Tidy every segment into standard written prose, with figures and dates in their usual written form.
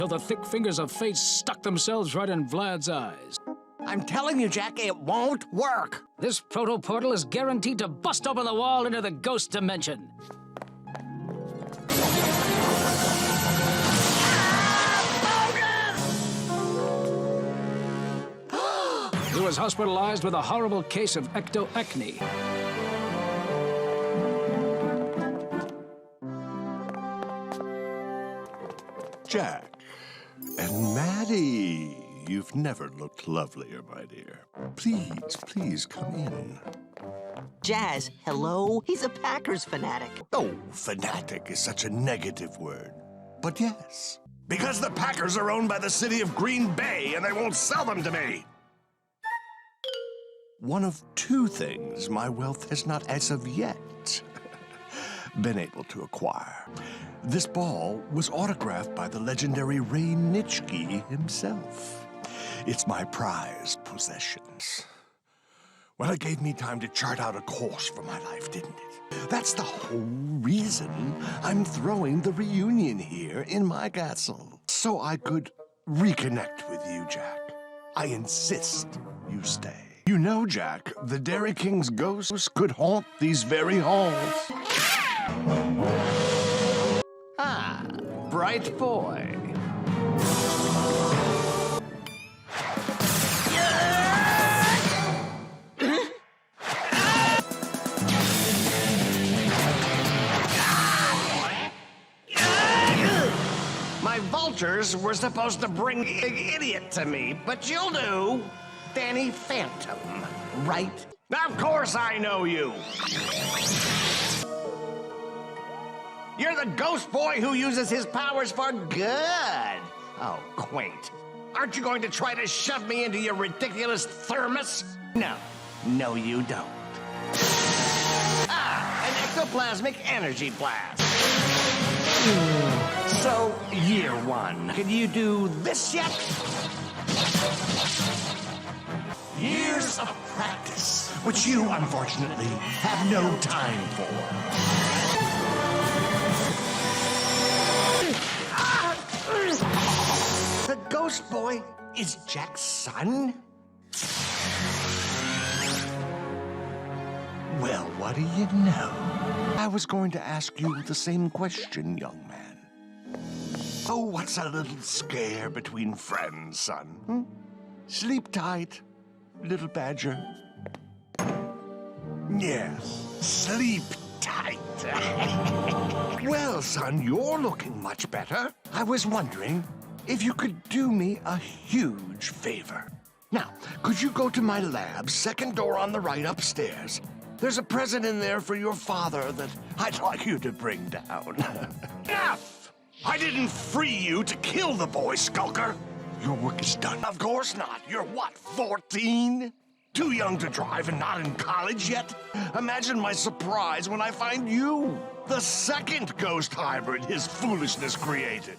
till the thick fingers of fate stuck themselves right in Vlad's eyes. I'm telling you, Jack, it won't work. This proto-portal is guaranteed to bust open the wall into the ghost dimension. He was hospitalized with a horrible case of ectoacne. Jack and Maddie. You've never looked lovelier, my dear. Please, please come in. Jazz, hello? He's a Packers fanatic. Oh, fanatic is such a negative word. But yes, because the Packers are owned by the city of Green Bay and they won't sell them to me. One of two things my wealth has not, as of yet, been able to acquire. This ball was autographed by the legendary Ray Nitschke himself. It's my prized possessions. Well, it gave me time to chart out a course for my life, didn't it? That's the whole reason I'm throwing the reunion here in my castle. So I could reconnect with you, Jack. I insist you stay. You know, Jack, the Dairy King's ghosts could haunt these very halls. Ah, bright boy. My vultures were supposed to bring Big Idiot to me, but you'll do. Danny Phantom, right? Of course I know you. You're the ghost boy who uses his powers for good. Oh, quaint. Aren't you going to try to shove me into your ridiculous thermos? No. No, you don't. Ah, an ectoplasmic energy blast. So, year one. Can you do this yet? Years of practice, which you, unfortunately, have no time for. The ghost boy is Jack's son? Well, what do you know? I was going to ask you the same question, young man. Oh, what's a little scare between friends, son? Sleep tight, little badger. Yes, sleep tight. Well, son, you're looking much better. I was wondering if you could do me a huge favor. Now, could you go to my lab, second door on the right upstairs? There's a present in there for your father that I'd like you to bring down. Enough! I didn't free you to kill the boy, Skulker. Your work is done. Of course not. You're what, 14? Too young to drive and not in college yet? Imagine my surprise when I find you, the second ghost hybrid his foolishness created.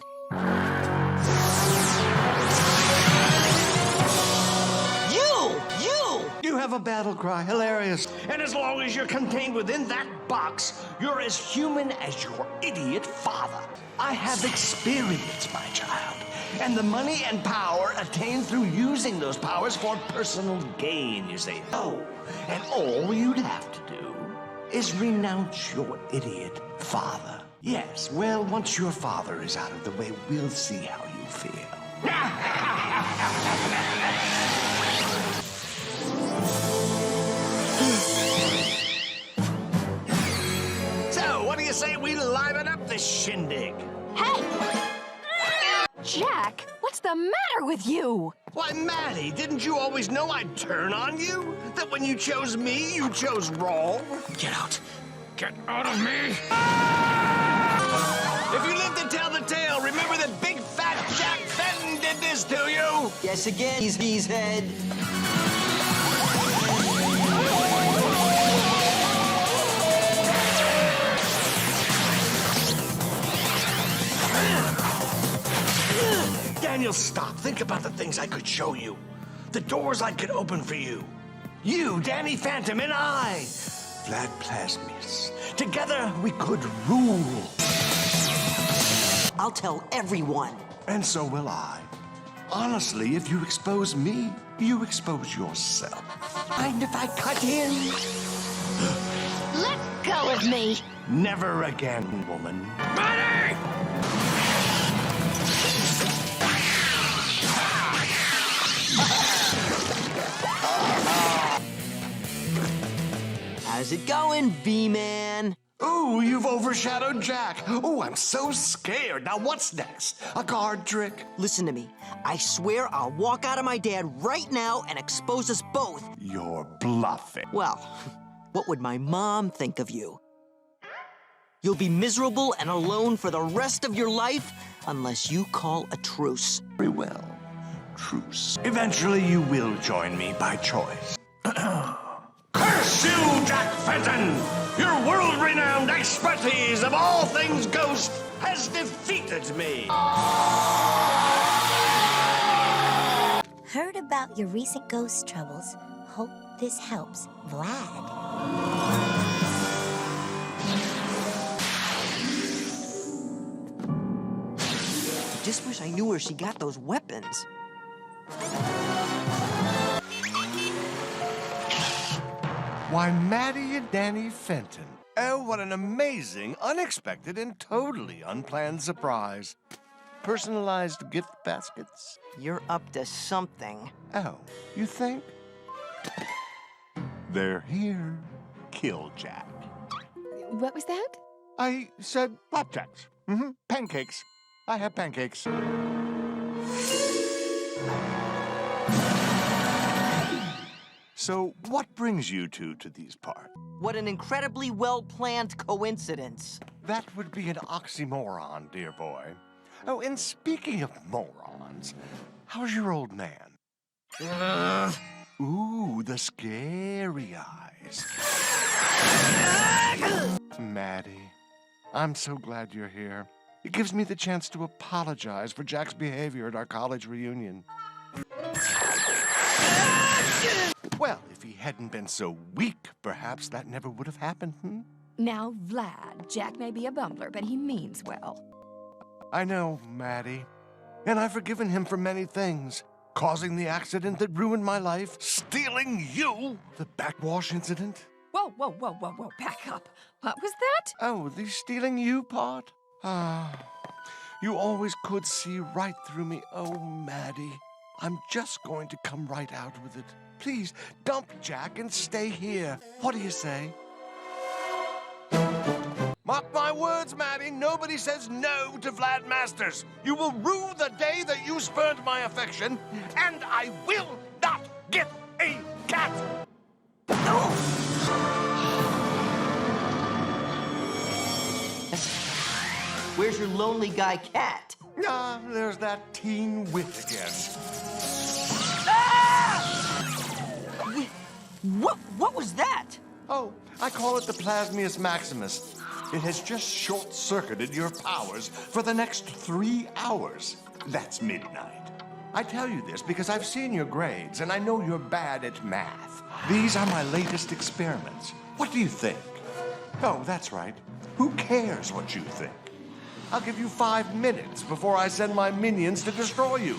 You have a battle cry, hilarious. And as long as you're contained within that box, you're as human as your idiot father. I have experience, my child, and the money and power attained through using those powers for personal gain, you see. Oh, and all you'd have to do is renounce your idiot father. Yes, well, once your father is out of the way, we'll see how you feel. So, what do you say we liven up this shindig? Hey! Jack, what's the matter with you? Why, Maddie, didn't you always know I'd turn on you? That when you chose me, you chose wrong? Get out. Get out of me! If you live to tell the tale, remember that big fat Jack Fenton did this to you? Yes, again, he's head. Daniel, stop. Think about the things I could show you. The doors I could open for you. You, Danny Phantom, and I, Vlad Plasmuis. Together, we could rule. I'll tell everyone. And so will I. Honestly, if you expose me, you expose yourself. Mind if I cut in? Let go of me! Never again, woman. Money! How's it going, V-Man? Ooh, you've overshadowed Jack. Ooh, I'm so scared. Now what's next? A card trick? Listen to me. I swear I'll walk out of my dad right now and expose us both. You're bluffing. Well, what would my mom think of you? You'll be miserable and alone for the rest of your life unless you call a truce. Very well. Truce. Eventually you will join me by choice. Curse you, Jack Fenton! Your world-renowned expertise of all things ghost has defeated me! Heard about your recent ghost troubles. Hope this helps. Vlad. Just wish I knew where she got those weapons. Why, Maddie and Danny Fenton. Oh, what an amazing, unexpected, and totally unplanned surprise. Personalized gift baskets? You're up to something. Oh, you think? They're here. Kill Jack. What was that? I said flapjacks. Pancakes. I have pancakes. So, what brings you two to these parts? What an incredibly well-planned coincidence. That would be an oxymoron, dear boy. Oh, and speaking of morons, how's your old man? Ooh, the scary eyes. Maddie, I'm so glad you're here. It gives me the chance to apologize for Jack's behavior at our college reunion. Well, if he hadn't been so weak, perhaps that never would have happened, Now, Vlad, Jack may be a bumbler, but he means well. I know, Maddie. And I've forgiven him for many things. Causing the accident that ruined my life, stealing you, the backwash incident. Whoa, whoa, whoa, whoa, whoa, back up. What was that? Oh, the stealing you part? Ah, you always could see right through me. Oh, Maddie, I'm just going to come right out with it. Please, dump Jack and stay here. What do you say? Mark my words, Maddie, nobody says no to Vlad Masters. You will rue the day that you spurned my affection, and I will not get a cat! Where's your lonely guy cat? Ah, there's that teen wit again. What was that? Oh, I call it the plasmuis maximus. It has just short-circuited your powers for the next 3 hours. That's midnight. I tell you this because I've seen your grades, and I know you're bad at math. These are my latest experiments. What do you think? Oh, that's right. Who cares what you think? I'll give you 5 minutes before I send my minions to destroy you.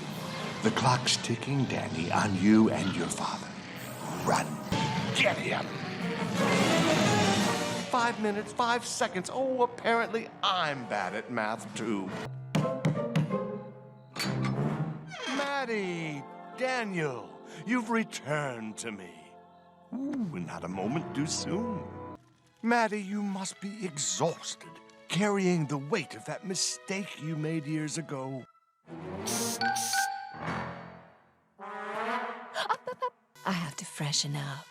The clock's ticking, Danny, on you and your father. Run. Get him. 5 minutes, 5 seconds. Oh, apparently I'm bad at math, too. Maddie, Daniel, you've returned to me. Ooh, not a moment too soon. Maddie, you must be exhausted, carrying the weight of that mistake you made years ago. I have to freshen up.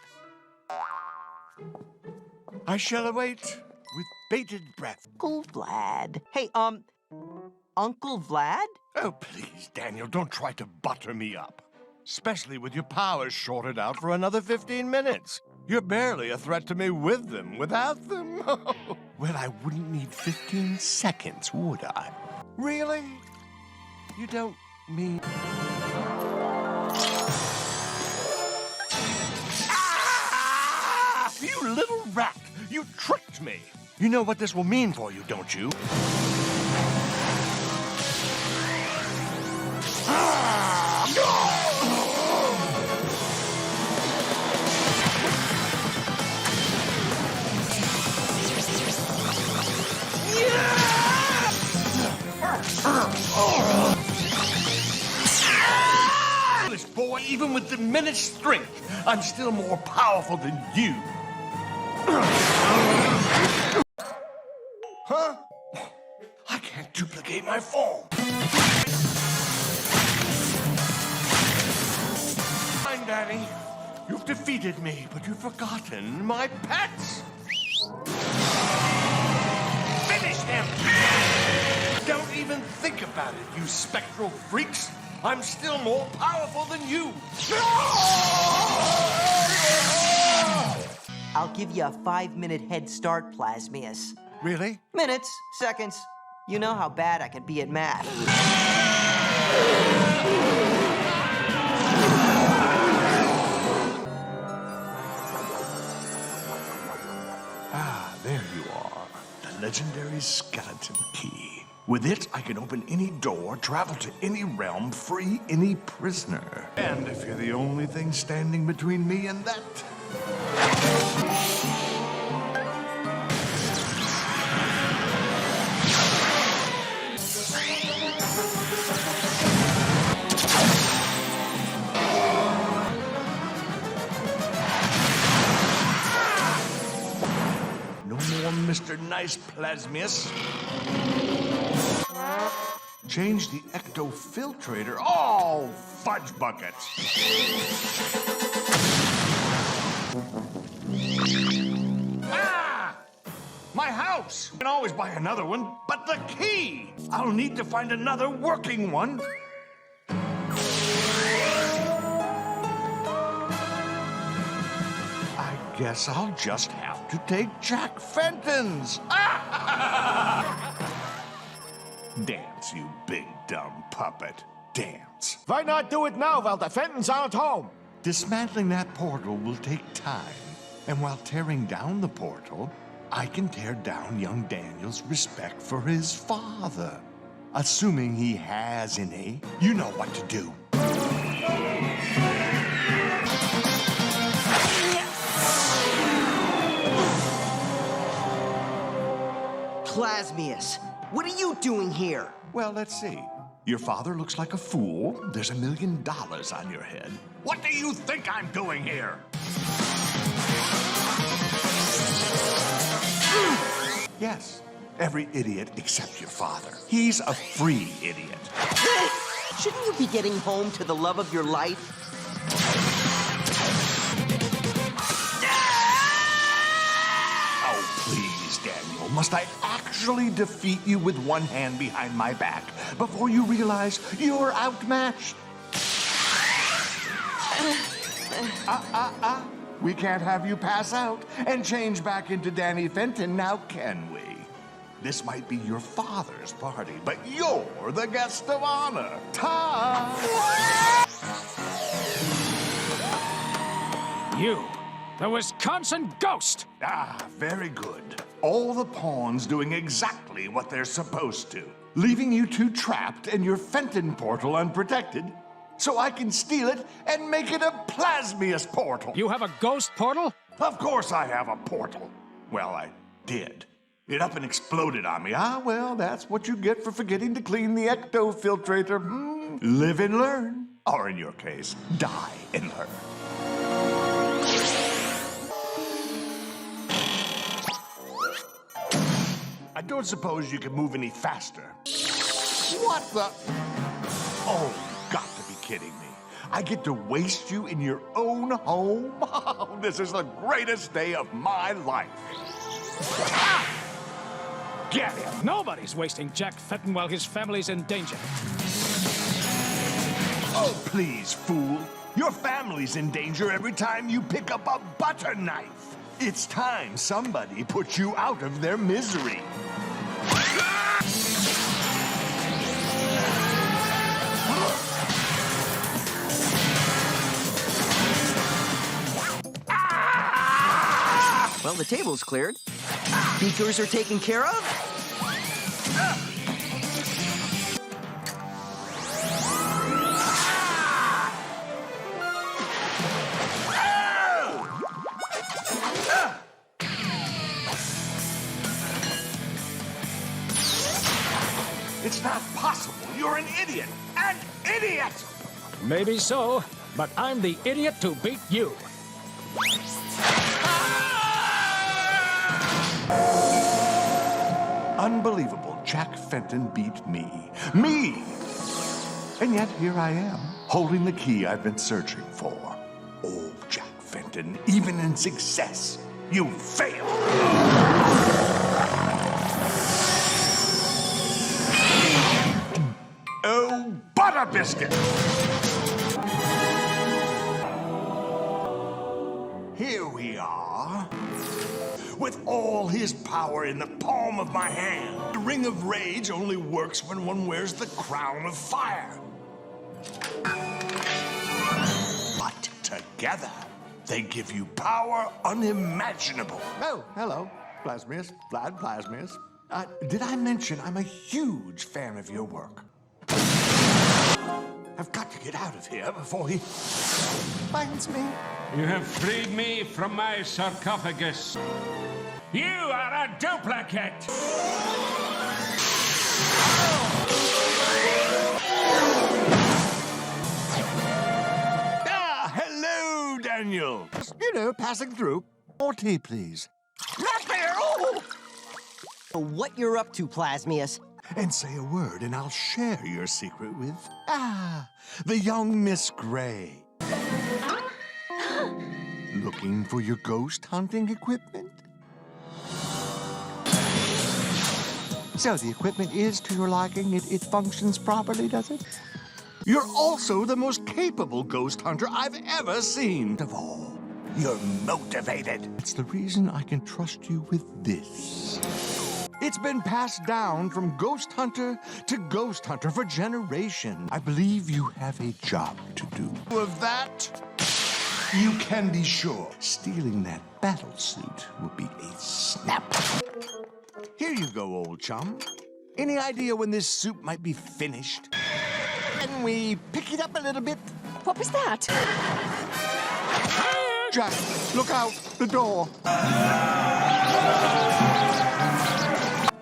I shall await with bated breath. Uncle Vlad. Hey, Uncle Vlad? Oh, please, Daniel, don't try to butter me up. Especially with your powers shorted out for another 15 minutes. You're barely a threat to me with them. Without them, well, I wouldn't need 15 seconds, would I? Really? You don't mean... Ah! You little rat! You tricked me! You know what this will mean for you, don't you? Oh, even with diminished strength, I'm still more powerful than you. Huh? I can't duplicate my form. Fine, Daddy. You've defeated me, but you've forgotten my pets. Finish them! Don't even think about it, you spectral freaks. I'm still more powerful than you. I'll give you a 5-minute head start, Plasmius. Really? Minutes, seconds. You know how bad I can be at math. Ah, there you are. The legendary skeleton key. With it, I can open any door, travel to any realm, free any prisoner. And if you're the only thing standing between me and that... No more Mr. Nice Plasmius. Change the ectofiltrator. Oh, fudge buckets. Ah! My house! I can always buy another one, but the key! I'll need to find another working one. I guess I'll just have to take Jack Fenton's. Dance, you big dumb puppet. Dance. Why not do it now while the Fentons aren't home? Dismantling that portal will take time. And while tearing down the portal, I can tear down young Daniel's respect for his father. Assuming he has any. You know what to do. Plasmius, what are you doing here? Well, let's see. Your father looks like a fool. There's $1 million on your head. What do you think I'm doing here? Yes, every idiot except your father. He's a free idiot. Shouldn't you be getting home to the love of your life? Oh, please, Daniel. Must I actually defeat you with one hand behind my back before you realize you're outmatched? We can't have you pass out and change back into Danny Fenton, now can we? This might be your father's party, but you're the guest of honor. Ta! You, the Wisconsin Ghost! Ah, very good. All the pawns doing exactly what they're supposed to. Leaving you two trapped in your Fenton portal unprotected, so I can steal it and make it a Plasmius portal. You have a ghost portal? Of course I have a portal. Well, I did. It up and exploded on me. Ah, well, that's what you get for forgetting to clean the ectofiltrator. Live and learn. Or in your case, die and learn. I don't suppose you can move any faster. What the? Oh, you got to be kidding me. I get to waste you in your own home? Oh, this is the greatest day of my life. Ah! Get him! Nobody's wasting Jack Fenton while his family's in danger. Oh, please, fool. Your family's in danger every time you pick up a butter knife. It's time somebody put you out of their misery. Well, the table's cleared. Beakers are taken care of. It's not possible. You're an idiot. An idiot! Maybe so, but I'm the idiot to beat you. Unbelievable. Jack Fenton beat me. Me! And yet here I am, holding the key I've been searching for. Oh, Jack Fenton, even in success, you failed. Oh, butter biscuit! Here we are, with all his power in the palm of my hand. The Ring of Rage only works when one wears the crown of fire. But together, they give you power unimaginable. Oh, hello, Plasmuis, Vlad Plasmuis. Did I mention I'm a huge fan of your work? I've got to get out of here before he finds me. You have freed me from my sarcophagus. You are a duplicate! Ah, hello, Daniel. You know, passing through. More tea, please. Not there! Oh! What you're up to, Plasmuis? And say a word, and I'll share your secret with, the young Miss Gray. Looking for your ghost hunting equipment? So the equipment is to your liking? It functions properly, does it? You're also the most capable ghost hunter I've ever seen. Of all, you're motivated. It's the reason I can trust you with this. It's been passed down from ghost hunter to ghost hunter for generations. I believe you have a job to do. Of that, you can be sure. Stealing that battle suit will be a snap. Here you go, old chum. Any idea when this suit might be finished? Can we pick it up a little bit? What was that? Jack, look out, the door.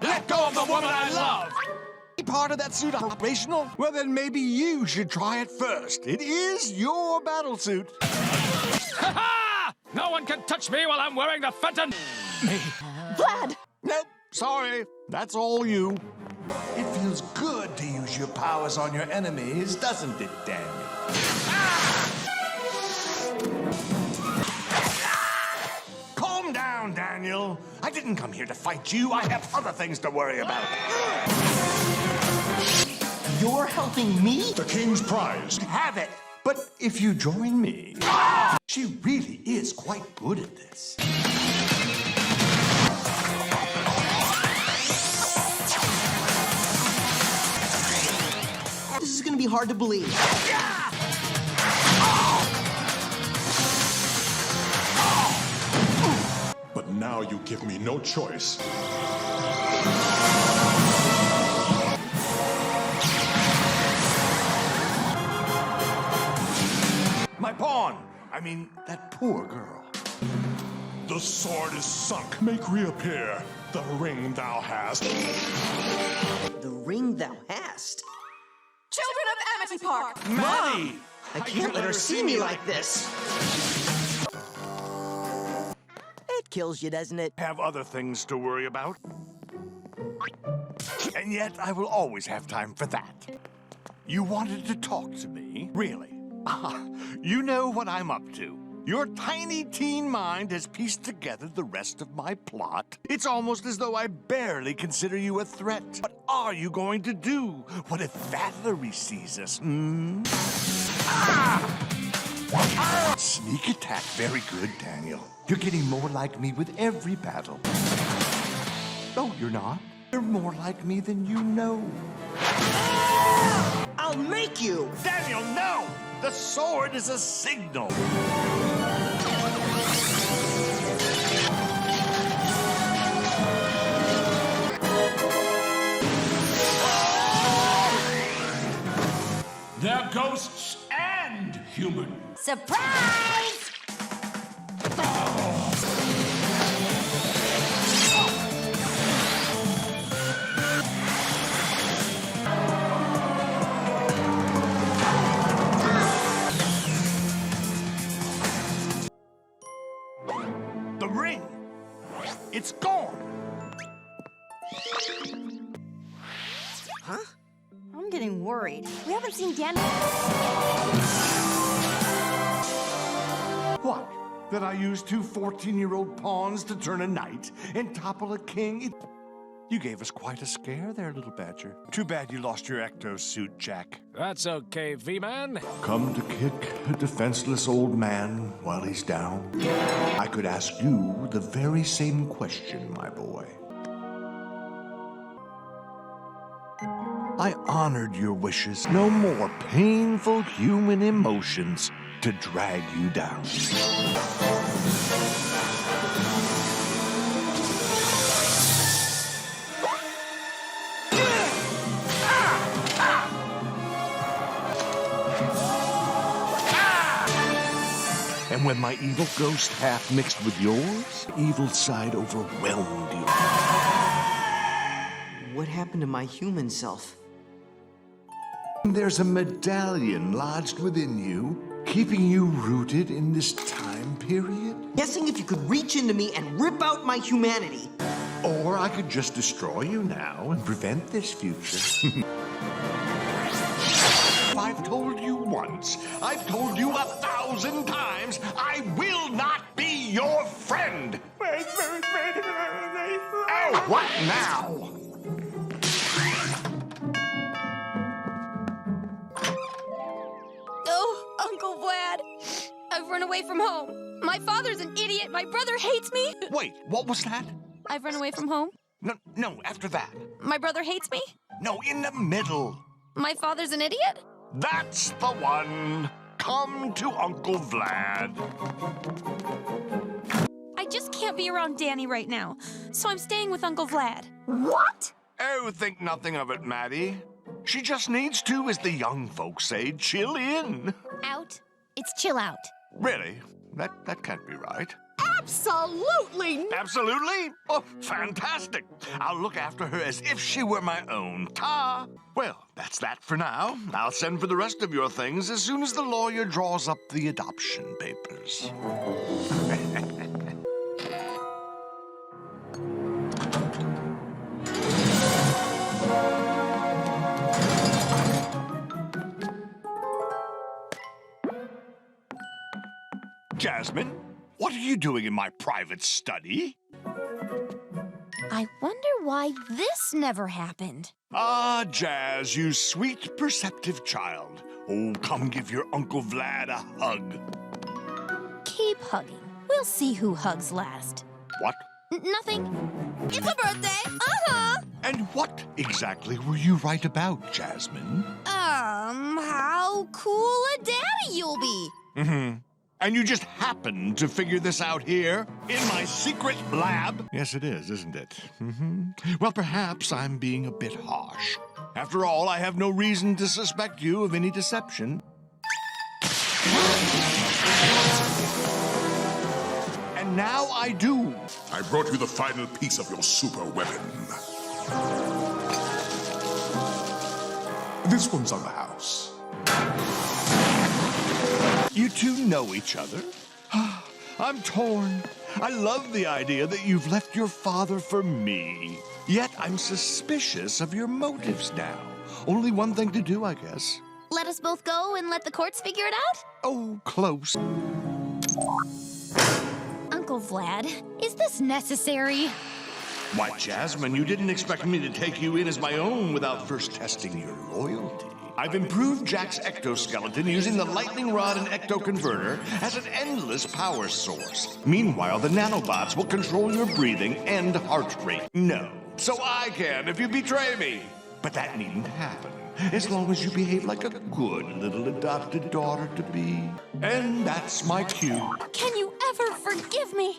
Let go of the woman I love! Part of that suit operational? Well, then maybe you should try it first. It is your battle suit. Ha ha! No one can touch me while I'm wearing the Fenton! Vlad! Nope, sorry. That's all you. It feels good to use your powers on your enemies, doesn't it, Daniel? Calm down, Daniel. I didn't come here to fight you. I have other things to worry about. You're helping me? The King's Prize. Have it. But if you join me, she really is quite good at this. This is gonna be hard to believe. But now you give me no choice. My pawn. I mean, that poor girl. The sword is sunk. Make reappear the ring thou hast. The ring thou hast? Children of Amity Park! Maddie! I can't let her see me like this. It kills you, doesn't it? Have other things to worry about. And yet, I will always have time for that. You wanted to talk to me? Really? You know what I'm up to. Your tiny teen mind has pieced together the rest of my plot. It's almost as though I barely consider you a threat. What are you going to do? What if Valerie sees us, Sneak attack, very good, Daniel. You're getting more like me with every battle. Oh, you're not? You're more like me than you know. I'll make you! Daniel, no! The sword is a signal. They're ghosts and human. Surprise! haven't seen Danny. What? That I used two 14-year-old pawns to turn a knight and topple a king? You gave us quite a scare there, little badger. Too bad you lost your ecto suit, Jack. That's okay, V-Man. Come to kick a defenseless old man while he's down? I could ask you the very same question, my boy. I honored your wishes. No more painful human emotions to drag you down. And when my evil ghost half mixed with yours, evil side overwhelmed you. What happened to my human self? There's a medallion lodged within you, keeping you rooted in this time period. Guessing if you could reach into me and rip out my humanity. Or I could just destroy you now and prevent this future. I've told you once, I've told you 1,000 times, I will not be your friend! Oh, what now? Oh, Uncle Vlad. I've run away from home. My father's an idiot. My brother hates me. Wait, what was that? I've run away from home. No, after that. My brother hates me. No, in the middle. My father's an idiot. That's the one. Come to Uncle Vlad. I just can't be around Danny right now, so I'm staying with Uncle Vlad. What? Oh, think nothing of it, Maddie. She just needs to, as the young folks say, chill in. Out? It's chill out. Really? That can't be right. Absolutely. Absolutely? Oh, fantastic. I'll look after her as if she were my own. Ta! Well, that's that for now. I'll send for the rest of your things as soon as the lawyer draws up the adoption papers. Jasmine, what are you doing in my private study? I wonder why this never happened. Ah, Jazz, you sweet, perceptive child. Oh, come give your Uncle Vlad a hug. Keep hugging. We'll see who hugs last. What? Nothing. It's a birthday. Uh-huh. And what exactly were you right about, Jasmine? How cool a daddy you'll be. Mm-hmm. And you just happened to figure this out here in my secret lab? Yes, it is, isn't it? Mm-hmm. Well, perhaps I'm being a bit harsh. After all, I have no reason to suspect you of any deception. And now I do. I brought you the final piece of your super weapon. This one's on the house. You two know each other? I'm torn. I love the idea that you've left your father for me. Yet I'm suspicious of your motives now. Only one thing to do, I guess. Let us both go and let the courts figure it out? Oh, close. Uncle Vlad, is this necessary? Why, Jasmine, you didn't expect me to take you in as my own without first testing your loyalty. I've improved Jack's ectoskeleton using the lightning rod and ecto-converter as an endless power source. Meanwhile, the nanobots will control your breathing and heart rate. No. So I can if you betray me. But that needn't happen, as long as you behave like a good little adopted daughter-to-be. And that's my cue. Can you ever forgive me?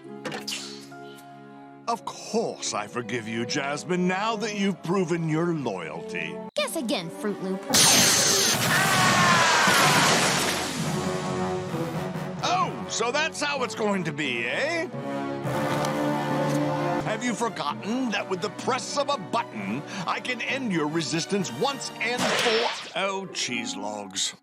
Of course I forgive you, Jasmine, now that you've proven your loyalty. Guess again, Fruit Loop. Oh, so that's how it's going to be, eh? Have you forgotten that with the press of a button, I can end your resistance once and for... Oh, cheese logs.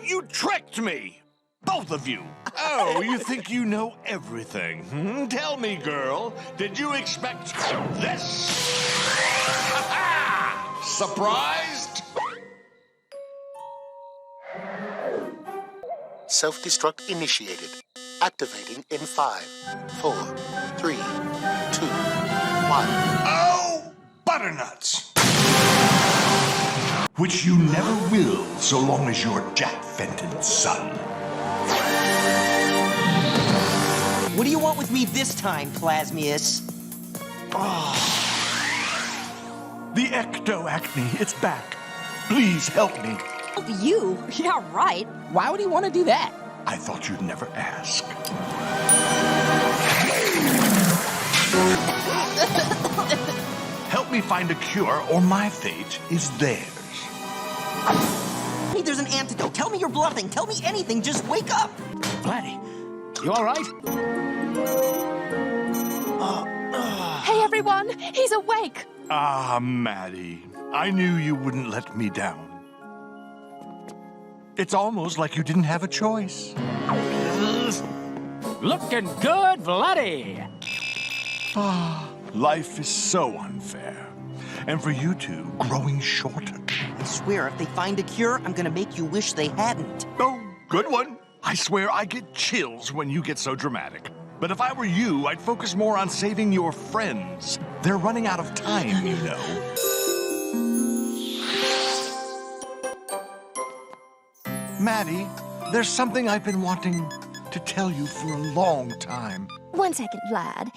You tricked me! both of you. Oh, you think you know everything? Tell me, girl, did you expect this? Surprised? Self-destruct initiated. Activating in 5, 4, 3, 2, 1. Oh, butternuts! Which you never will so long as you're Jack Fenton's son. What do you want with me this time, Plasmuis? The ecto-acne, it's back. Please help me. You? Yeah, right. Why would he want to do that? I thought you'd never ask. Help me find a cure, or my fate is theirs. Hey, there's an antidote. Tell me you're bluffing. Tell me anything. Just wake up. Vladdy, you all right? Hey, everyone! He's awake! Ah, Maddie. I knew you wouldn't let me down. It's almost like you didn't have a choice. Looking good, Vladdy. Life is so unfair. And for you two, growing shorter. I swear, if they find a cure, I'm gonna make you wish they hadn't. Oh, good one. I swear I get chills when you get so dramatic. But if I were you, I'd focus more on saving your friends. They're running out of time, you know. Maddie, there's something I've been wanting to tell you for a long time. 1 second, Vlad.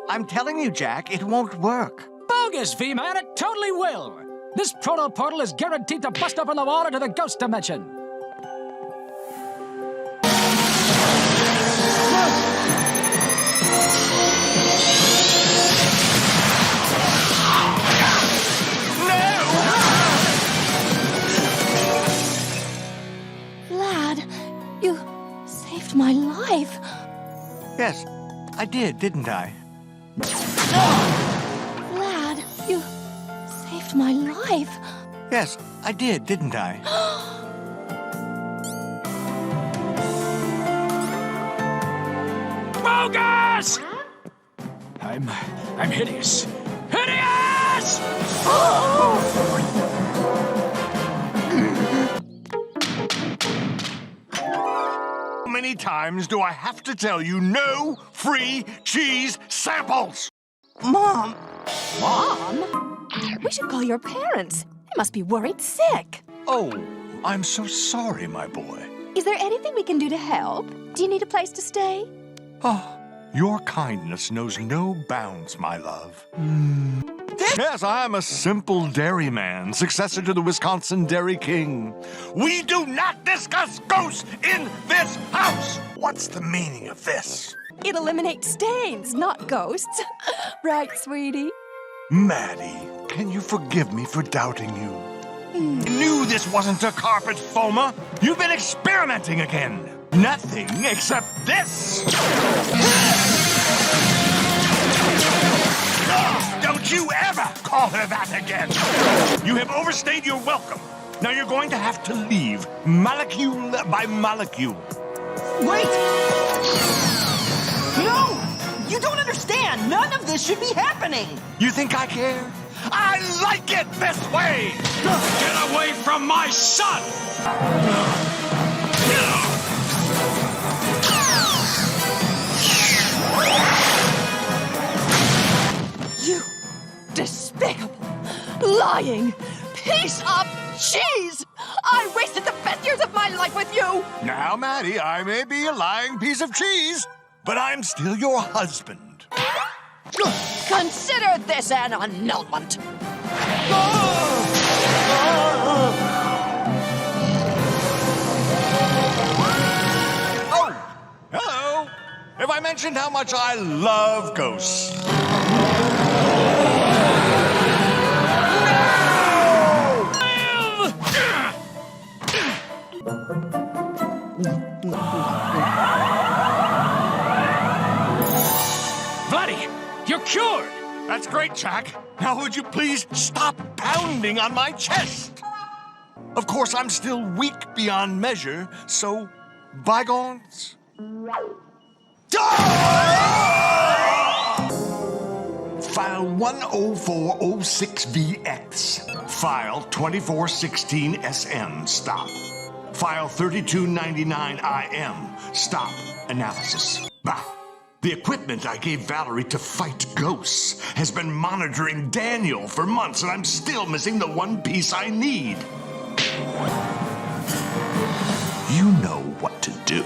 I'm telling you, Jack, it won't work. Bogus, V-Man, it totally will. This proto-portal is guaranteed to bust open the wall into the ghost dimension. Vlad, you saved my life. Yes, I did, didn't I? Vlad, you saved my life. Yes, I did, didn't I? Bogus! I'm hideous. Hideous! How many times do I have to tell you no free cheese samples? Mom! Mom? We should call your parents. They must be worried sick. Oh, I'm so sorry, my boy. Is there anything we can do to help? Do you need a place to stay? Oh, your kindness knows no bounds, my love. Yes, I'm a simple dairyman, successor to the Wisconsin Dairy King. We do not discuss ghosts in this house! What's the meaning of this? It eliminates stains, not ghosts. Right, sweetie? Maddie, can you forgive me for doubting you? I knew this wasn't a carpet foma. You've been experimenting again. Nothing except this. Don't you ever call her that again. You have overstayed your welcome. Now you're going to have to leave, molecule by molecule. Wait! No! You don't understand! None of this should be happening! You think I care? I like it this way! Get away from my son! You despicable, lying piece of cheese! I wasted the best years of my life with you! Now, Maddie, I may be a lying piece of cheese, but I'm still your husband. Consider this an annulment. Oh, hello. Have I mentioned how much I love ghosts? Vladdy, you're cured! That's great, Jack. Now would you please stop pounding on my chest? Of course, I'm still weak beyond measure, so bygones. File 10406VX. File 2416SM. Stop. File 3299IM. Stop. Analysis. Bah. The equipment I gave Valerie to fight ghosts has been monitoring Daniel for months, and I'm still missing the one piece I need. You know what to do.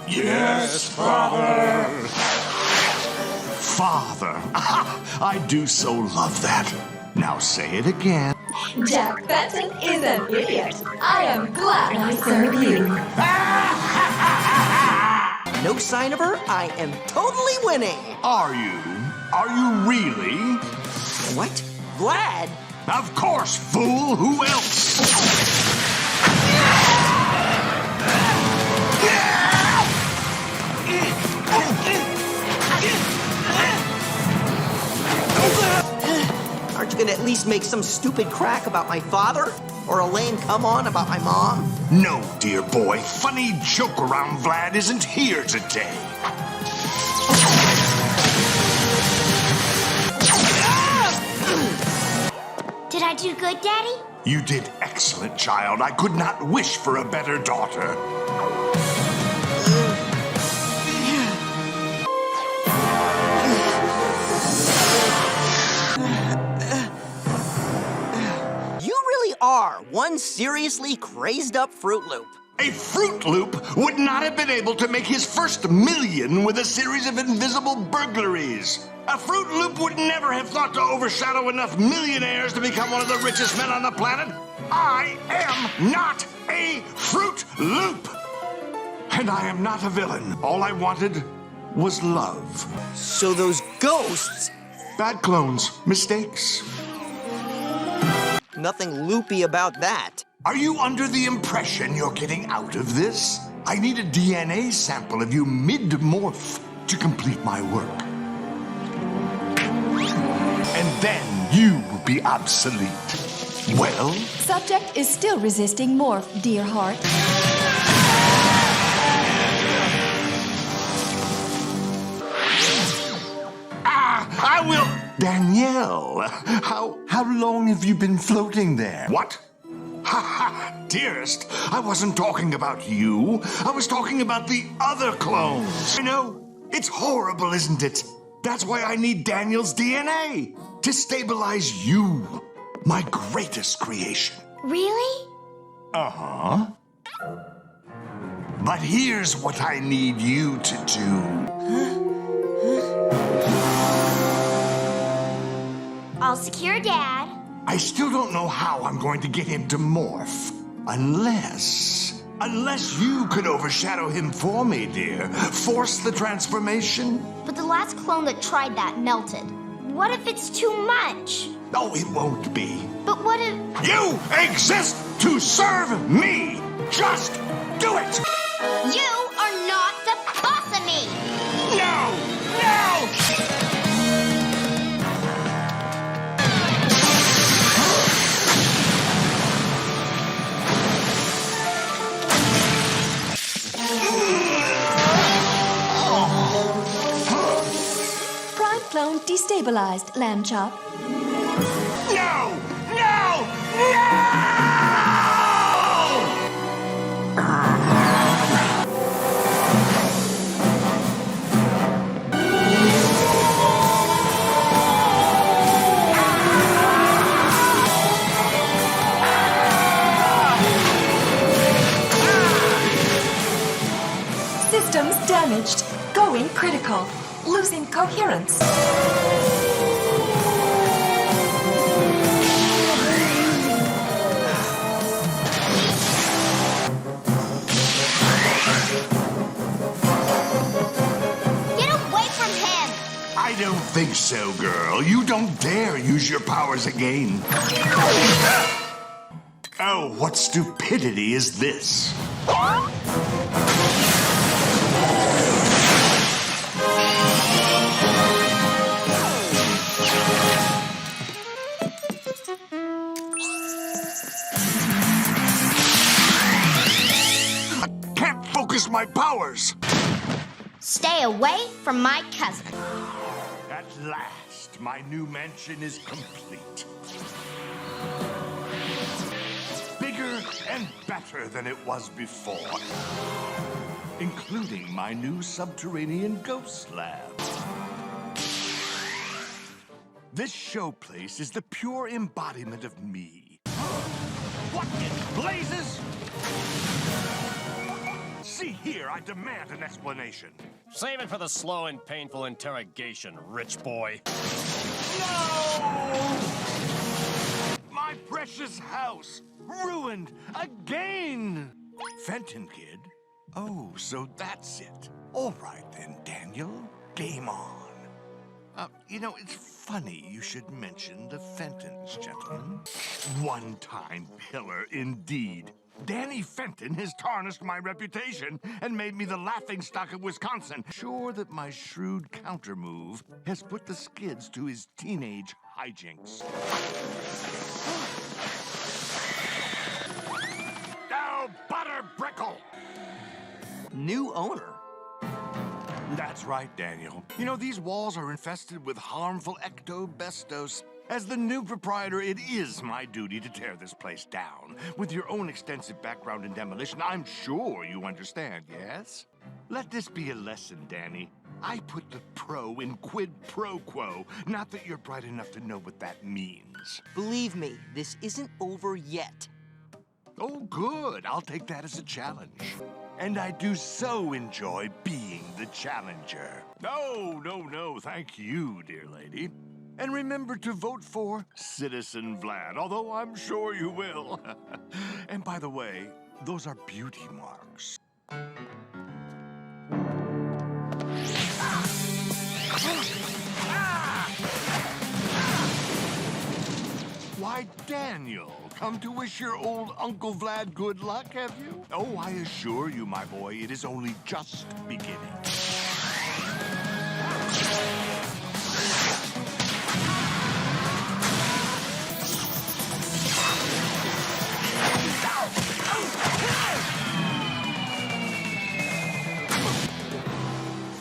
Yes, Father. Father. I do so love that. Now say it again. Jack Benton is an idiot. I am glad I served you. No sign of her? I am totally winning. Are you? Are you really? What? Vlad? Of course, fool. Who else? Aren't you gonna at least make some stupid crack about my father? Or a lame come-on about my mom? No, dear boy. Funny joke around Vlad isn't here today. Did I do good, Daddy? You did excellent, child. I could not wish for a better daughter. Are one seriously crazed up Fruit Loop. A Fruit Loop would not have been able to make his first million with a series of invisible burglaries. A Fruit Loop would never have thought to overshadow enough millionaires to become one of the richest men on the planet. I am not a Fruit Loop. And I am not a villain. All I wanted was love. So those ghosts... Bad clones. Mistakes. Nothing loopy about that. Are you under the impression you're getting out of this? I need a DNA sample of you mid-morph to complete my work. And then you will be obsolete. Well? Subject is still resisting morph, dear heart. I will... Danielle, how long have you been floating there? What? Ha ha, dearest, I wasn't talking about you. I was talking about the other clones. I know. It's horrible, isn't it? That's why I need Daniel's DNA. To stabilize you, my greatest creation. Really? Uh-huh. But here's what I need you to do. I'll secure Dad. I still don't know how I'm going to get him to morph. Unless you could overshadow him for me, dear. Force the transformation. But the last clone that tried that melted. What if it's too much? Oh, it won't be. But what if... You exist to serve me! Just do it! You are not the boss of me! No! No! Prime clone destabilized, lamb chop. No! No! No! Systems damaged. Going critical. Losing coherence. Get away from him! I don't think so, girl. You don't dare use your powers again. Oh, what stupidity is this? focus my powers. Stay away from my cousin. At last, my new mansion is complete. Bigger and better than it was before. Including my new subterranean ghost lab. This showplace is the pure embodiment of me. What in blazes? See here, I demand an explanation. Save it for the slow and painful interrogation, rich boy. No! My precious house, ruined again! Fenton, kid. Oh, so that's it. All right then, Daniel. Game on. You know, it's funny you should mention the Fentons, gentlemen. One-time pillar, indeed. Danny Fenton has tarnished my reputation and made me the laughingstock of Wisconsin. Sure that my shrewd countermove has put the skids to his teenage hijinks. Now, butter brickle! New owner? That's right, Daniel. You know, these walls are infested with harmful ectobestos. As the new proprietor, it is my duty to tear this place down. With your own extensive background in demolition, I'm sure you understand, yes? Let this be a lesson, Danny. I put the pro in quid pro quo. Not that you're bright enough to know what that means. Believe me, this isn't over yet. Oh, good. I'll take that as a challenge. And I do so enjoy being the challenger. No, thank you, dear lady. And remember to vote for Citizen Vlad, although I'm sure you will. And by the way, those are beauty marks. Why, Daniel, come to wish your old Uncle Vlad good luck, have you? Oh, I assure you, my boy, it is only just beginning.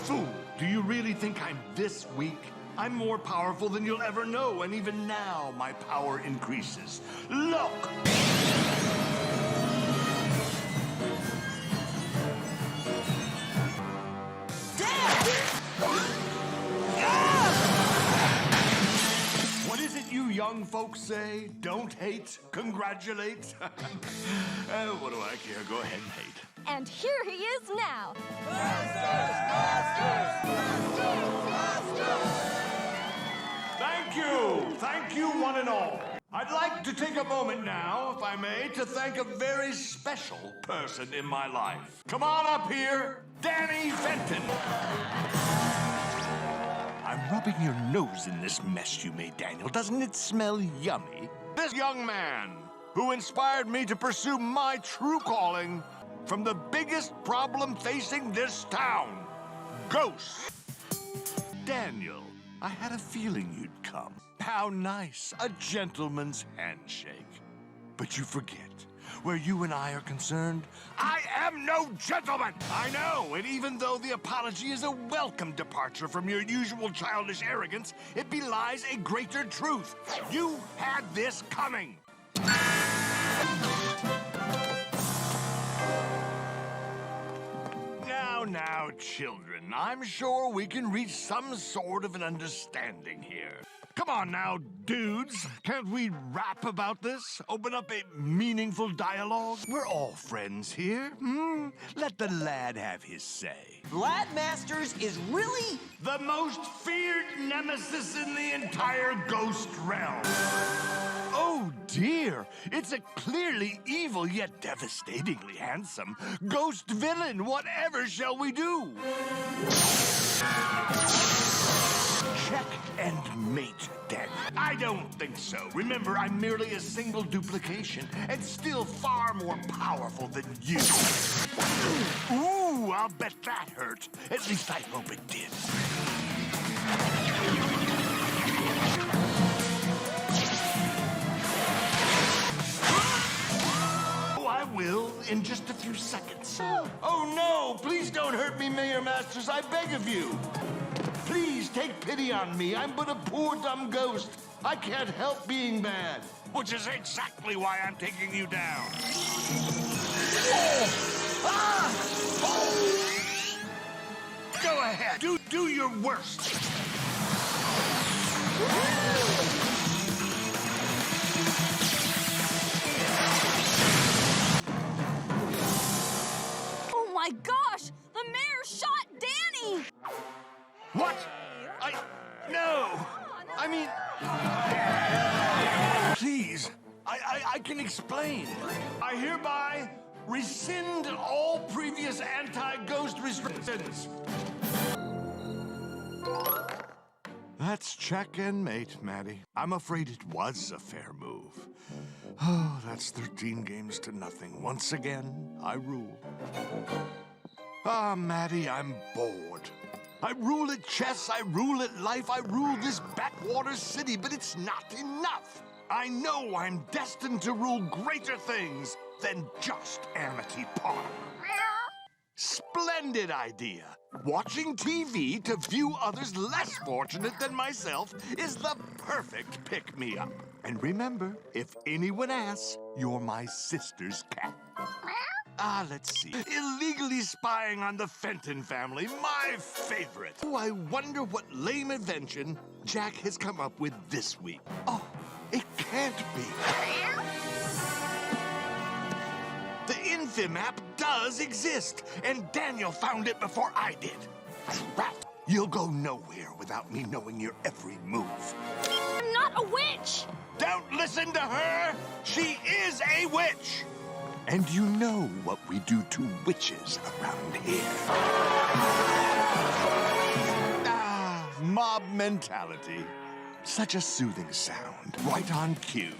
Fool, do you really think I'm this weak? I'm more powerful than you'll ever know, and even now, my power increases. Look! What is it you young folks say? Don't hate, congratulate? What do I care? Go ahead and hate. And here he is now. Thank you, one and all. I'd like to take a moment now, if I may, to thank a very special person in my life. Come on up here, Danny Fenton. I'm rubbing your nose in this mess you made, Daniel. Doesn't it smell yummy? This young man who inspired me to pursue my true calling from the biggest problem facing this town, ghosts. Daniel, I had a feeling you'd come. How nice, a gentleman's handshake. But you forget, where you and I are concerned, I am no gentleman! I know, and even though the apology is a welcome departure from your usual childish arrogance, it belies a greater truth. You had this coming. Now, children, I'm sure we can reach some sort of an understanding here. Come on now, dudes. Can't we rap about this? Open up a meaningful dialogue? We're all friends here. Let the lad have his say. Vlad Masters is really the most feared nemesis in the entire ghost realm. Oh dear, it's a clearly evil yet devastatingly handsome ghost villain. Whatever shall we do? Check and mate, Daniel. I don't think so. Remember, I'm merely a single duplication and still far more powerful than you. Ooh, I'll bet that hurt. At least I hope it did. will in just a few seconds. Oh no! Please don't hurt me, Mayor Masters, I beg of you. Please take pity on me. I'm but a poor dumb ghost. I can't help being bad. Which is exactly why I'm taking you down. Ah! Oh! Go ahead. Do your worst. Oh my gosh! The mayor shot Danny! What? No. I mean... Please. I can explain. I hereby rescind all previous anti-ghost restrictions. That's check and mate, Maddie. I'm afraid it was a fair move. Oh, that's 13 games to nothing. Once again, I rule. Ah, Maddie, I'm bored. I rule at chess, I rule at life, I rule this backwater city, but it's not enough. I know I'm destined to rule greater things than just Amity Park. Splendid idea. Watching TV to view others less fortunate than myself is the perfect pick-me-up. And remember, if anyone asks, you're my sister's cat. Let's see. Illegally spying on the Fenton family, my favorite. Oh, I wonder what lame invention Jack has come up with this week. Oh, it can't be. The Infim app does exist, and Daniel found it before I did. Crap. You'll go nowhere without me knowing your every move. I'm not a witch! Don't listen to her! She is a witch! And you know what we do to witches around here. Mob mentality. Such a soothing sound, right on cue.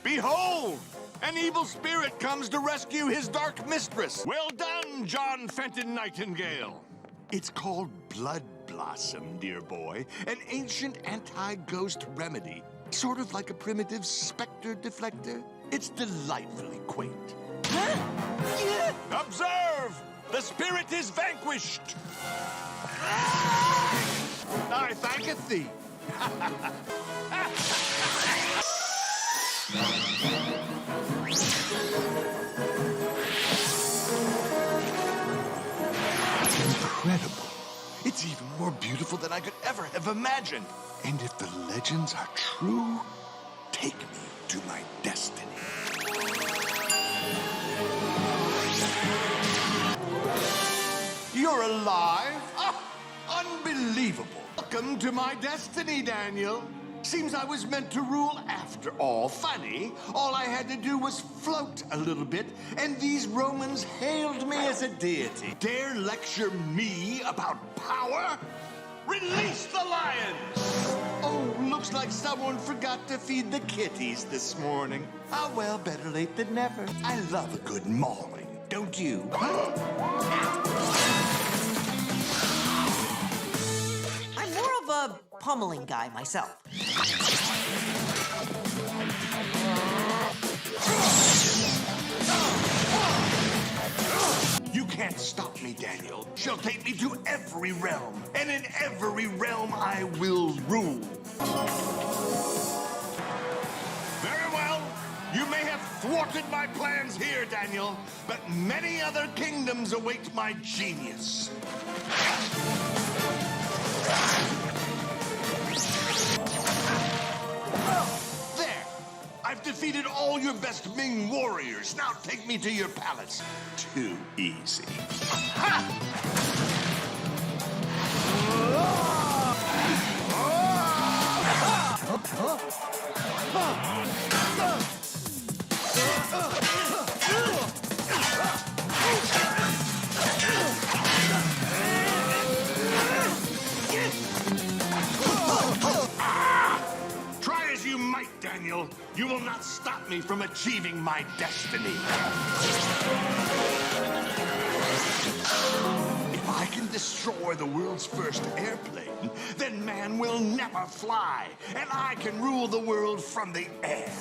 Behold! An evil spirit comes to rescue his dark mistress. Well done, John Fenton Nightingale. It's called Blood Blossom, dear boy. An ancient anti-ghost remedy. Sort of like a primitive specter deflector. It's delightfully quaint. Observe! The spirit is vanquished! I thanketh thee. Incredible. It's even more beautiful than I could ever have imagined. And if the legends are true, take me to my destiny. You're alive? Ah, unbelievable. Welcome to my destiny, Daniel. Seems I was meant to rule after all. Funny, all I had to do was float a little bit, and these Romans hailed me as a deity. Dare lecture me about power? Release the lions! Oh, looks like someone forgot to feed the kitties this morning. Ah, well, better late than never. I love a good mauling, don't you? I'm more of a pummeling guy myself. You can't stop me, Daniel. She'll take me to every realm, and in every realm I will rule. Very well. You may have thwarted my plans here, Daniel, but many other kingdoms await my genius. There! I've defeated all your best Ming warriors. Now take me to your palace. Too easy. Ha! Try as you might, Daniel, you will not stop me from achieving my destiny. If I can destroy the world's first airplane, then man will never fly, and I can rule the world from the air.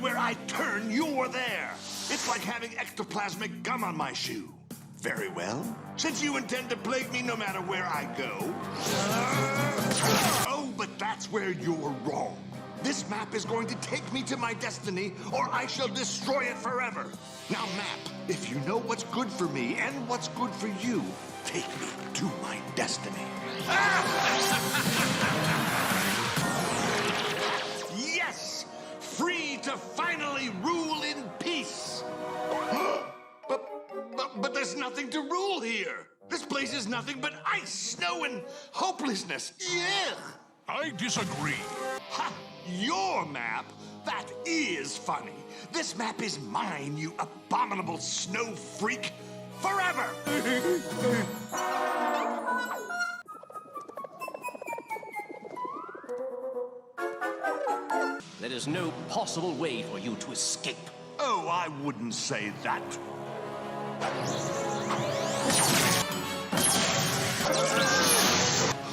Everywhere I turn, you're there. It's like having ectoplasmic gum on my shoe. Very well. Since you intend to plague me no matter where I go. Oh, but that's where you're wrong. This map is going to take me to my destiny, or I shall destroy it forever. Now, map, if you know what's good for me and what's good for you, take me to my destiny. Yes! Free to finally rule in peace. But there's nothing to rule here. This place is nothing but ice, snow, and hopelessness. Yeah. I disagree. Ha! Your map? That is funny. This map is mine, you abominable snow freak. Forever! There is no possible way for you to escape. Oh, I wouldn't say that.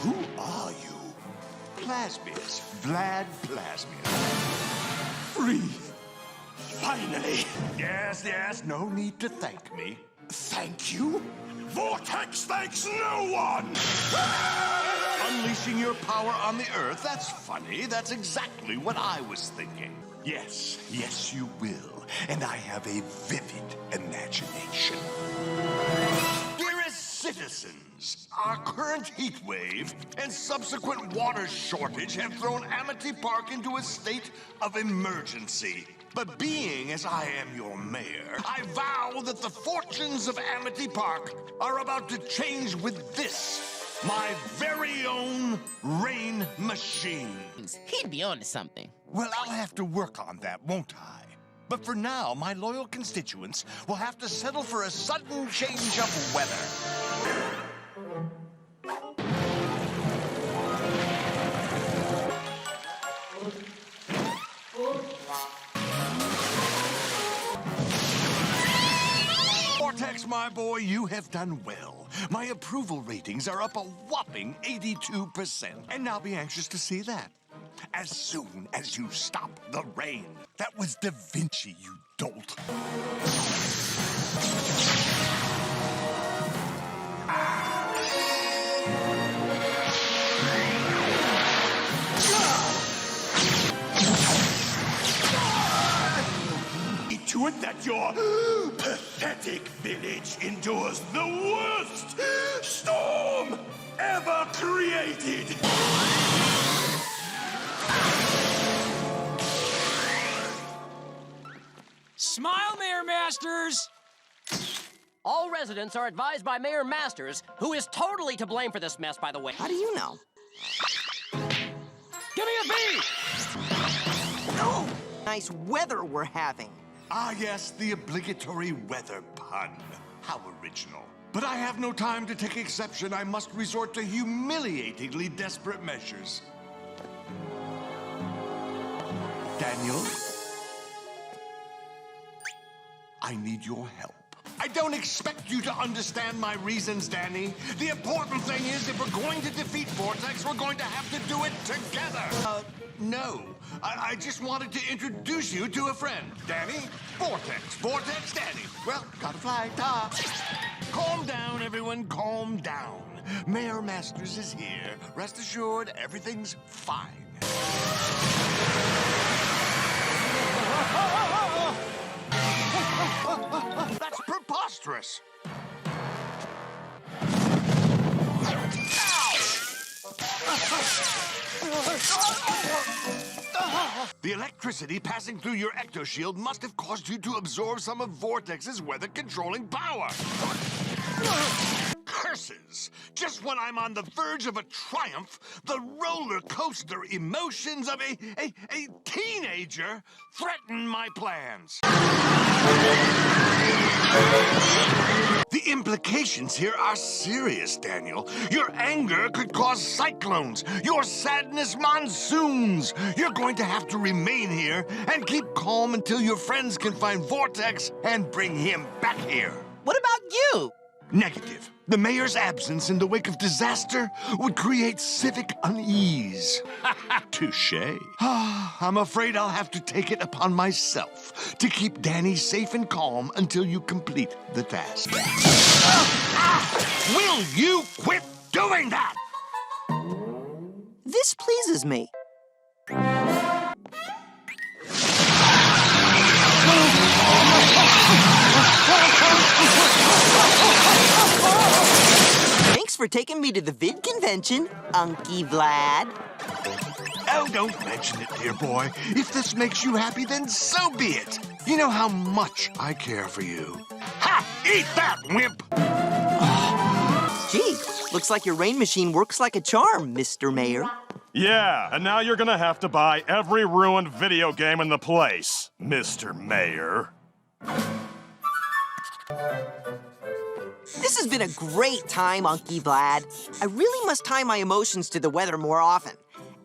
Who are you? Plasmuis. Vlad Plasmuis. Free. Finally. Yes, no need to thank me. Thank you? Vortex thanks no one! Unleashing your power on the Earth? That's funny. That's exactly what I was thinking. Yes, you will. And I have a vivid imagination. Dearest citizens, our current heat wave and subsequent water shortage have thrown Amity Park into a state of emergency. But being as I am your mayor, I vow that the fortunes of Amity Park are about to change with this, my very own rain machine. He'd be onto something. Well, I'll have to work on that, won't I? But for now, my loyal constituents will have to settle for a sudden change of weather. Vortex, my boy, you have done well. My approval ratings are up a whopping 82%. And I'll be anxious to see that. As soon as you stop the rain. That was Da Vinci, you dolt. To it that your pathetic village endures the worst storm ever created. Smile, Mayor Masters! All residents are advised by Mayor Masters, who is totally to blame for this mess, by the way. How do you know? Give me a B! Oh, nice weather we're having. Ah, yes, the obligatory weather pun. How original. But I have no time to take exception. I must resort to humiliatingly desperate measures. Daniel? I need your help. I don't expect you to understand my reasons, Danny. The important thing is, if we're going to defeat Vortex, we're going to have to do it together. No. I just wanted to introduce you to a friend. Danny, Vortex. Vortex, Danny. Well, gotta fly, ta. Calm down, everyone, calm down. Mayor Masters is here. Rest assured, everything's fine. That's preposterous. The electricity passing through your ectoshield must have caused you to absorb some of Vortex's weather-controlling power. Curses! Just when I'm on the verge of a triumph, the roller coaster emotions of a teenager threaten my plans. The implications here are serious, Daniel. Your anger could cause cyclones, your sadness monsoons. You're going to have to remain here and keep calm until your friends can find Vortex and bring him back here. What about you? Negative. The mayor's absence in the wake of disaster would create civic unease. Touché. I'm afraid I'll have to take it upon myself to keep Danny safe and calm until you complete the task. Will you quit doing that? This pleases me. Thanks for taking me to the vid convention, Unky Vlad. Oh, don't mention it, dear boy. If this makes you happy, then so be it. You know how much I care for you. Ha! Eat that, wimp! Gee, looks like your rain machine works like a charm, Mr. Mayor. Yeah, and now you're gonna have to buy every ruined video game in the place, Mr. Mayor. This has been a great time, Unky Vlad. I really must tie my emotions to the weather more often.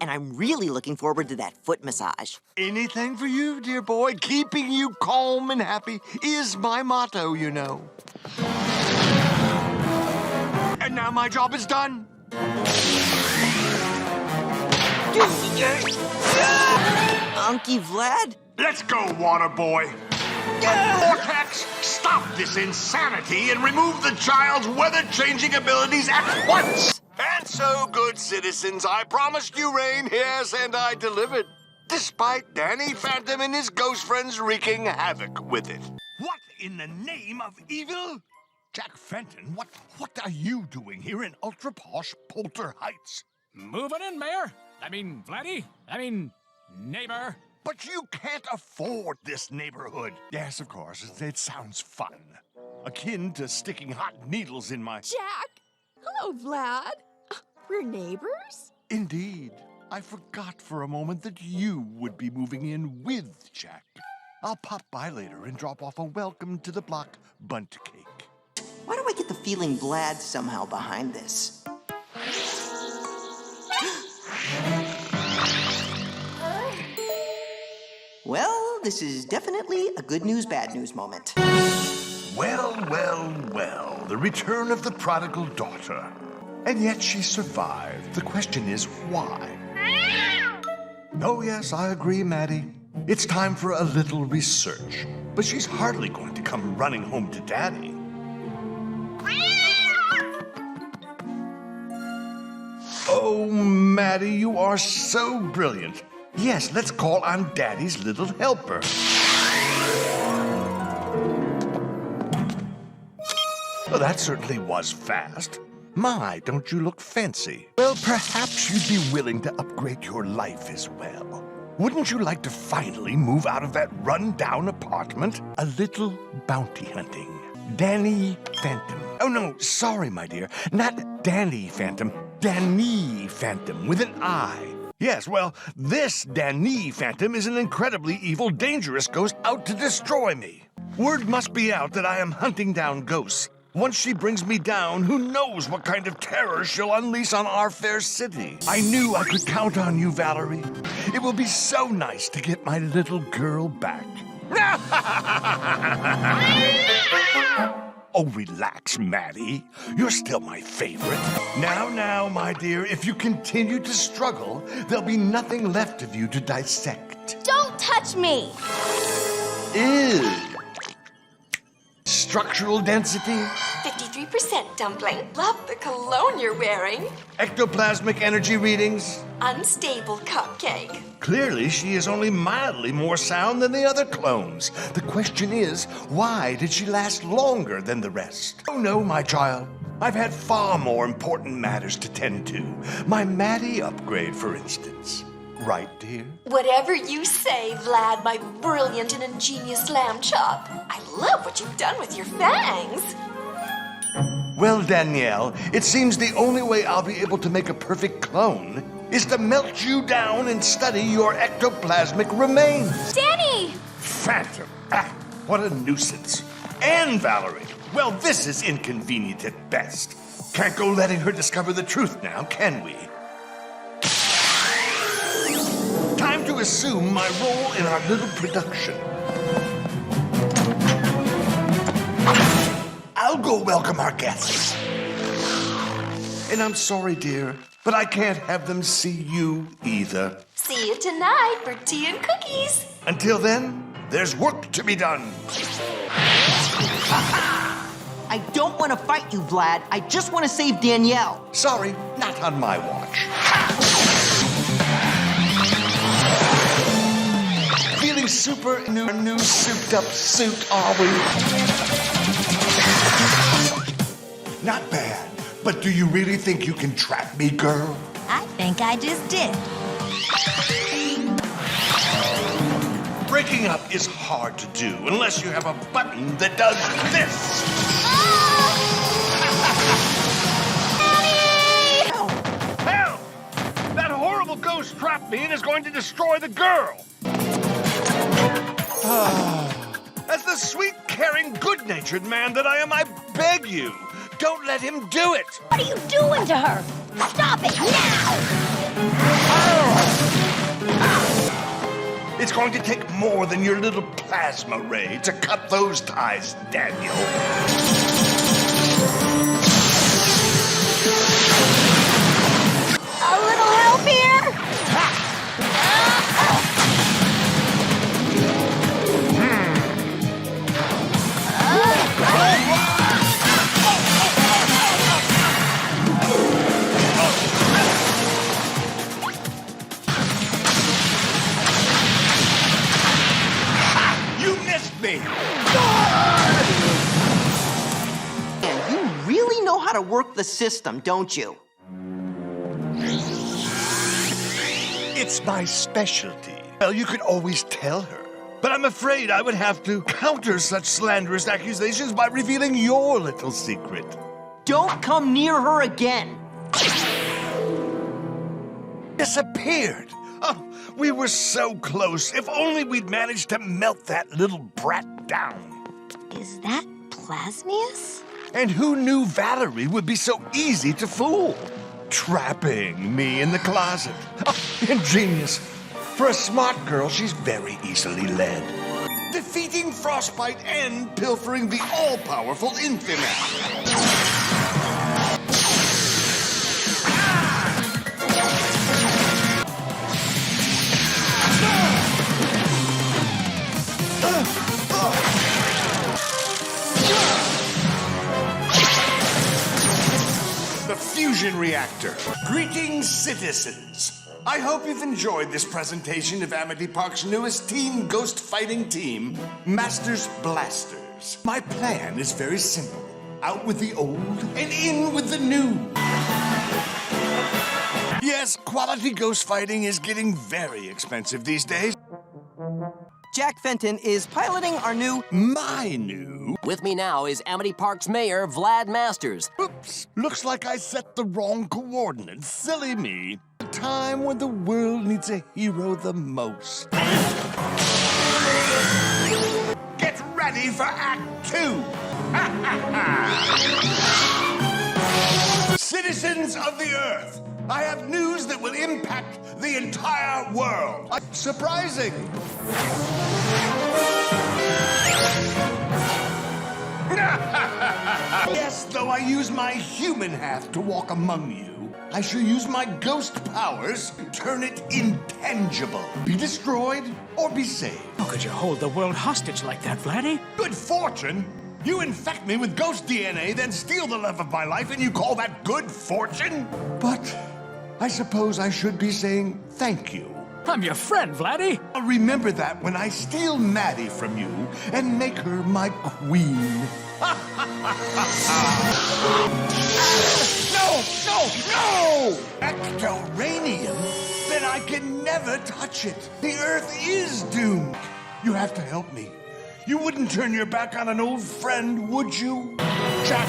And I'm really looking forward to that foot massage. Anything for you, dear boy. Keeping you calm and happy is my motto, you know. And now my job is done. Unky Vlad? Let's go, water boy. Vortex, stop this insanity and remove the child's weather-changing abilities at once. And so, good citizens, I promised you rain, yes, and I delivered. Despite Danny Phantom and his ghost friends wreaking havoc with it. What in the name of evil? Jack Fenton, what are you doing here in ultra-posh Polter Heights? Moving in, Mayor. Vladdy. Neighbor. But you can't afford this neighborhood. Yes, of course, it sounds fun. Akin to sticking hot needles in my... Jack! Hello, Vlad. We're neighbors? Indeed. I forgot for a moment that you would be moving in with Jack. I'll pop by later and drop off a welcome to the block bunt cake. Why do I get the feeling Vlad's somehow behind this? Well, this is definitely a good news, bad news moment. Well, the return of the prodigal daughter. And yet she survived. The question is, why? Oh, yes, I agree, Maddie. It's time for a little research. But she's hardly going to come running home to Daddy. Oh, Maddie, you are so brilliant. Yes, let's call on Daddy's little helper. Well, that certainly was fast. My, don't you look fancy? Well, perhaps you'd be willing to upgrade your life as well. Wouldn't you like to finally move out of that run-down apartment? A little bounty hunting. Danny Phantom. Oh, no, sorry, my dear. Not Danny Phantom. Danny Phantom with an I. Yes, well, this Danny Phantom is an incredibly evil, dangerous ghost out to destroy me. Word must be out that I am hunting down ghosts. Once she brings me down, who knows what kind of terror she'll unleash on our fair city. I knew I could count on you, Valerie. It will be so nice to get my little girl back. Oh, relax, Maddie. You're still my favorite. Now, my dear, if you continue to struggle, there'll be nothing left of you to dissect. Don't touch me! Ew. Structural density? 53%, Dumpling. Love the cologne you're wearing. Ectoplasmic energy readings? Unstable cupcake. Clearly, she is only mildly more sound than the other clones. The question is, why did she last longer than the rest? Oh no, my child. I've had far more important matters to tend to. My Maddie upgrade, for instance. Right, dear? Whatever you say, Vlad, my brilliant and ingenious lamb chop. I love what you've done with your fangs. Well, Danielle, it seems the only way I'll be able to make a perfect clone is to melt you down and study your ectoplasmic remains. Danny! Phantom. Ah, what a nuisance. And Valerie. Well, this is inconvenient at best. Can't go letting her discover the truth now, can we? Time to assume my role in our little production. I'll go go welcome our guests. And I'm sorry, dear, but I can't have them see you either. See you tonight for tea and cookies. Until then, there's work to be done. I don't want to fight you, Vlad. I just want to save Danielle. Sorry, not on my watch. Feeling super new souped up suit, are we? Not bad, but do you really think you can trap me, girl? I think I just did. Breaking up is hard to do unless you have a button that does this. Help! That horrible ghost trapped me and is going to destroy the girl. As the sweet, caring, good-natured man that I am, I beg you, don't let him do it. What are you doing to her? Stop it now! It's going to take more than your little plasma ray to cut those ties, Daniel. A little help here? You missed me! And you really know how to work the system, don't you? It's my specialty. Well, you could always tell her. But I'm afraid I would have to counter such slanderous accusations by revealing your little secret. Don't come near her again. Disappeared. Oh, we were so close. If only we'd managed to melt that little brat down. Is that plasmuis? And who knew Valerie would be so easy to fool? Trapping me in the closet. Oh, ingenious. For a smart girl, she's very easily led. Defeating Frostbite and pilfering the all-powerful Infinite. The fusion reactor. Greetings, citizens. I hope you've enjoyed this presentation of Amity Park's newest teen ghost fighting team, Masters Blasters. My plan is very simple. Out with the old and in with the new. Yes, quality ghost fighting is getting very expensive these days. Jack Fenton is piloting our new... My new... With me now is Amity Park's mayor, Vlad Masters. Oops, looks like I set the wrong coordinates. Silly me. A time when the world needs a hero the most. Get ready for Act 2! Citizens of the Earth, I have news that will impact the entire world. Surprising! Yes, though I use my human half to walk among you, I shall use my ghost powers to turn it intangible. Be destroyed or be saved. How could you hold the world hostage like that, Vladdy? Good fortune! You infect me with ghost DNA, then steal the love of my life, and you call that good fortune? But I suppose I should be saying thank you. I'm your friend, Vladdy. I'll remember that when I steal Maddie from you and make her my queen. No! Ectoranium? Then I can never touch it. The Earth is doomed. You have to help me. You wouldn't turn your back on an old friend, would you? Jack